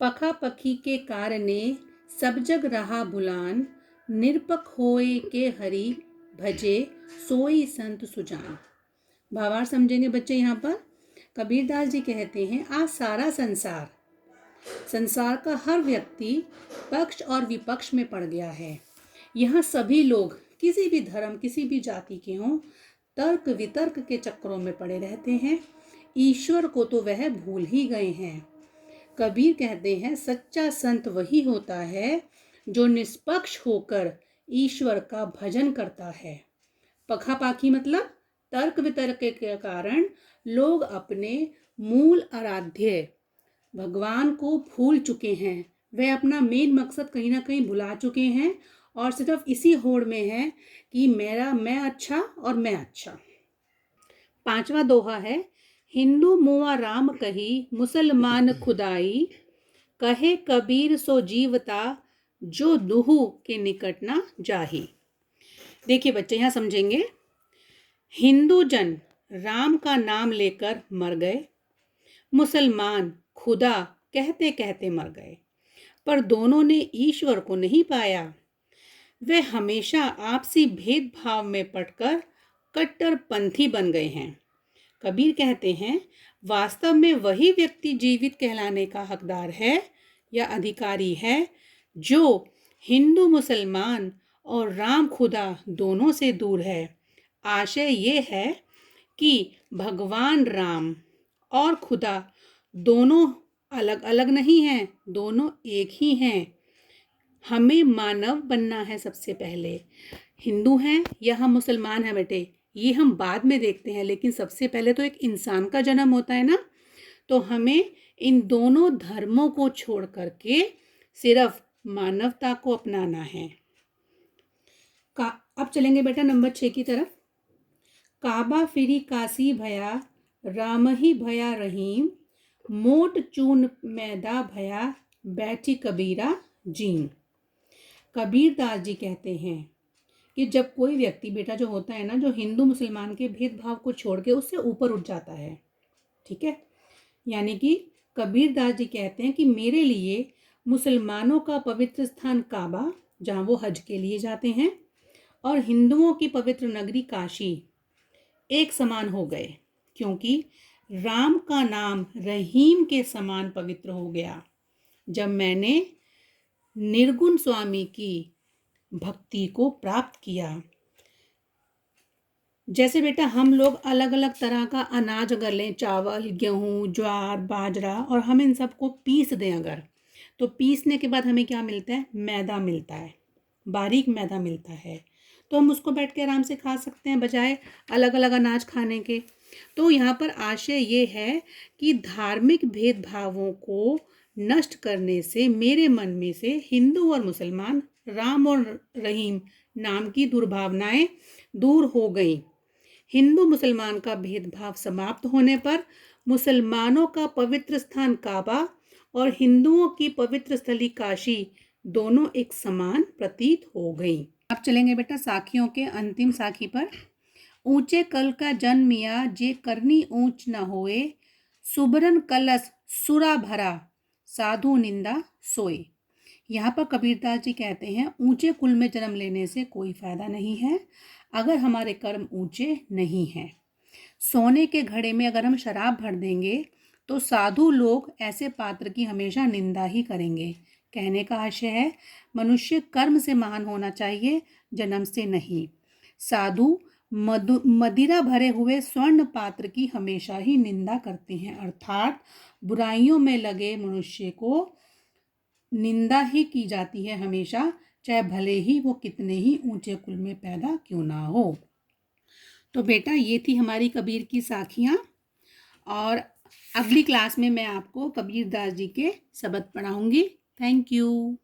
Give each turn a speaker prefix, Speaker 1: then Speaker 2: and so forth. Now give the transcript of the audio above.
Speaker 1: पखा पखी के कारणे सब जग रहा बुलान, निरपक होए के हरि भजे सोई संत सुजान। भावार्थ समझेंगे बच्चे। यहाँ पर कबीरदास जी कहते हैं आज सारा संसार का हर व्यक्ति पक्ष और विपक्ष में पड़ गया है। यहाँ सभी लोग किसी भी धर्म किसी भी जाति के हों तर्क वितर्क के चक्करों में पड़े रहते हैं। ईश्वर को तो वह भूल ही गए हैं। कबीर कहते हैं सच्चा संत वही होता है जो निष्पक्ष होकर ईश्वर का भजन करता है। पखापाखी मतलब तर्क वितर्क के कारण लोग अपने मूल आराध्य भगवान को भूल चुके हैं। वे अपना मेन मकसद कहीं ना कहीं भुला चुके हैं और सिर्फ इसी होड़ में है कि मैं अच्छा और मैं अच्छा। 5वां दोहा है, हिंदू मुआ राम कही मुसलमान खुदाई, कहे कबीर सो जीवता जो दुहु के निकट ना जाही। देखिए बच्चे यहाँ समझेंगे, हिंदू जन राम का नाम लेकर मर गए, मुसलमान खुदा कहते कहते मर गए, पर दोनों ने ईश्वर को नहीं पाया। वे हमेशा आपसी भेदभाव में पड़कर कट्टरपंथी बन गए हैं। कबीर कहते हैं वास्तव में वही व्यक्ति जीवित कहलाने का हकदार है या अधिकारी है जो हिंदू मुसलमान और राम खुदा दोनों से दूर है। आशय ये है कि भगवान राम और खुदा दोनों अलग अलग नहीं हैं, दोनों एक ही हैं। हमें मानव बनना है। सबसे पहले हिंदू हैं या हम मुसलमान हैं बेटे, ये हम बाद में देखते हैं, लेकिन सबसे पहले तो एक इंसान का जन्म होता है ना। तो हमें इन दोनों धर्मों को छोड़ करके सिर्फ मानवता को अपनाना है। अब चलेंगे बेटा नंबर 6 की तरफ। काबा फिरी काशी भया, राम ही भया रहीम, मोट चून मैदा भया, बैठी कबीरा जीम। कबीरदास जी कहते हैं कि जब कोई व्यक्ति बेटा जो होता है ना, जो हिंदू मुसलमान के भेदभाव को छोड़ के उससे ऊपर उठ जाता है, ठीक है, यानी कि कबीरदास जी कहते हैं कि मेरे लिए मुसलमानों का पवित्र स्थान काबा, जहाँ वो हज के लिए जाते हैं, और हिंदुओं की पवित्र नगरी काशी एक समान हो गए, क्योंकि राम का नाम रहीम के समान पवित्र हो गया जब मैंने निर्गुण स्वामी की भक्ति को प्राप्त किया। जैसे बेटा हम लोग अलग अलग तरह का अनाज अगर लें, चावल, गेहूँ, ज्वार, बाजरा, और हम इन सबको पीस दें अगर, तो पीसने के बाद हमें क्या मिलता है? मैदा मिलता है, बारीक मैदा मिलता है। तो हम उसको बैठ के आराम से खा सकते हैं बजाय अलग अलग अनाज खाने के। तो यहाँ पर आशय ये है कि धार्मिक भेदभावों को नष्ट करने से मेरे मन में से हिंदू और मुसलमान, राम और रहीम नाम की दुर्भावनाएं दूर हो गई। हिंदू मुसलमान का भेदभाव समाप्त होने पर मुसलमानों का पवित्र स्थान काबा और हिंदुओं की पवित्र स्थली काशी दोनों एक समान प्रतीत हो गई। अब चलेंगे बेटा साखियों के अंतिम साखी पर। ऊंचे कल का जन्मिया जे करनी ऊंच न होए, सुबरन कलश सुरा भरा साधु निंदा सोए। यहाँ पर कबीरदास जी कहते हैं ऊंचे कुल में जन्म लेने से कोई फायदा नहीं है अगर हमारे कर्म ऊंचे नहीं हैं। सोने के घड़े में अगर हम शराब भर देंगे तो साधु लोग ऐसे पात्र की हमेशा निंदा ही करेंगे। कहने का आशय है मनुष्य कर्म से महान होना चाहिए, जन्म से नहीं। साधु मदिरा भरे हुए स्वर्ण पात्र की हमेशा ही निंदा करते हैं, अर्थात बुराइयों में लगे मनुष्य को निंदा ही की जाती है हमेशा, चाहे भले ही वो कितने ही ऊंचे कुल में पैदा क्यों ना हो। तो बेटा ये थी हमारी कबीर की साखियाँ, और अगली क्लास में मैं आपको कबीरदास जी के शब्द पढ़ाऊंगी। Thank you.